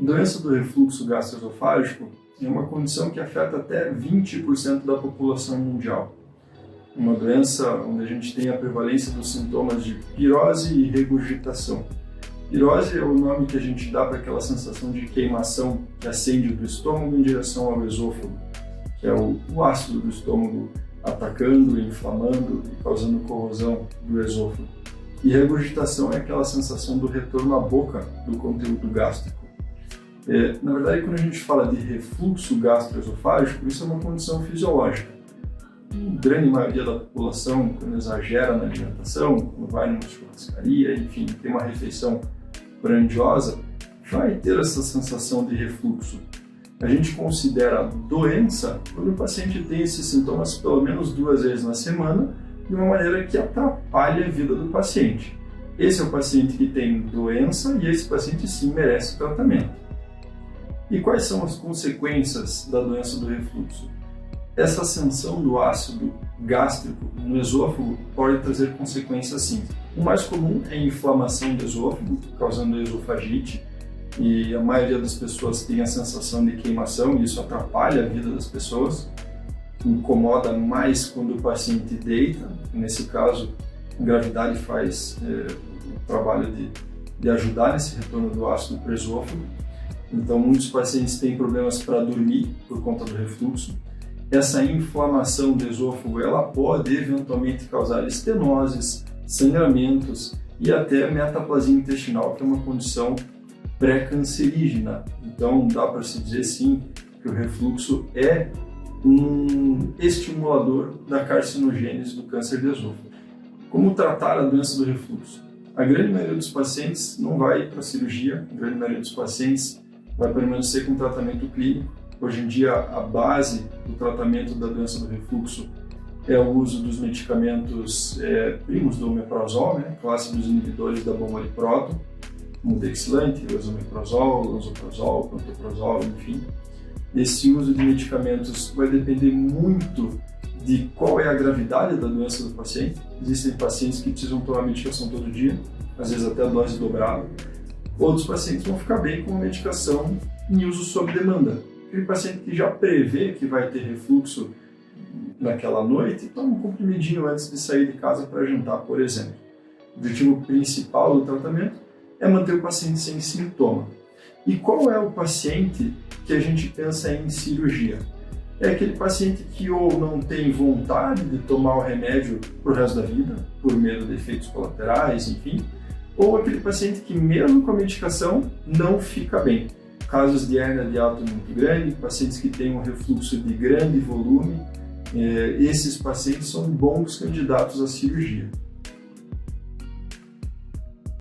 Doença do refluxo gastroesofágico é uma condição que afeta até 20% da população mundial. Uma doença onde a gente tem a prevalência dos sintomas de pirose e regurgitação. Pirose é o nome que a gente dá para aquela sensação de queimação que acende do estômago em direção ao esôfago, que é o ácido do estômago atacando, inflamando e causando corrosão do esôfago. E regurgitação é aquela sensação do retorno à boca do conteúdo gástrico. Na verdade, quando a gente fala de refluxo gastroesofágico, isso é uma condição fisiológica. A grande maioria da população, quando exagera na alimentação, quando vai numa churrascaria, enfim, tem uma refeição grandiosa, vai ter essa sensação de refluxo. A gente considera doença quando o paciente tem esses sintomas pelo menos 2 vezes na semana, de uma maneira que atrapalha a vida do paciente. Esse é o paciente que tem doença e esse paciente sim merece tratamento. E quais são as consequências da doença do refluxo? Essa ascensão do ácido gástrico no esôfago pode trazer consequências sim. O mais comum é a inflamação do esôfago, causando esofagite, e a maioria das pessoas tem a sensação de queimação e isso atrapalha a vida das pessoas. Incomoda mais quando o paciente deita, nesse caso a gravidade faz o trabalho de ajudar nesse retorno do ácido para o esôfago. Então muitos pacientes têm problemas para dormir por conta do refluxo. Essa inflamação do esôfago ela pode eventualmente causar estenoses, sangramentos e até metaplasia intestinal, que é uma condição pré-cancerígena. Então dá para se dizer sim que o refluxo é um estimulador da carcinogênese do câncer de esôfago. Como tratar a doença do refluxo? A grande maioria dos pacientes não vai para a cirurgia, a grande maioria dos pacientes vai permanecer com tratamento clínico. Hoje em dia, a base do tratamento da doença do refluxo é o uso dos medicamentos primos do omeprazol, classe dos inibidores da bomba de próton, como o Dexilante, o esomeprazol, o lansoprazol, o pantoprazol, enfim. Esse uso de medicamentos vai depender muito de qual é a gravidade da doença do paciente. Existem pacientes que precisam tomar medicação todo dia, às vezes até a dose dobrada. Outros pacientes vão ficar bem com a medicação em uso sob demanda. Aquele paciente que já prevê que vai ter refluxo naquela noite, toma um comprimidinho antes de sair de casa para jantar, por exemplo. O objetivo principal do tratamento é manter o paciente sem sintoma. E qual é o paciente que a gente pensa em cirurgia? É aquele paciente que ou não tem vontade de tomar o remédio pro resto da vida, por medo de efeitos colaterais, enfim, ou aquele paciente que mesmo com a medicação não fica bem. Casos de hérnia de hiato muito grande, pacientes que têm um refluxo de grande volume, esses pacientes são bons candidatos à cirurgia.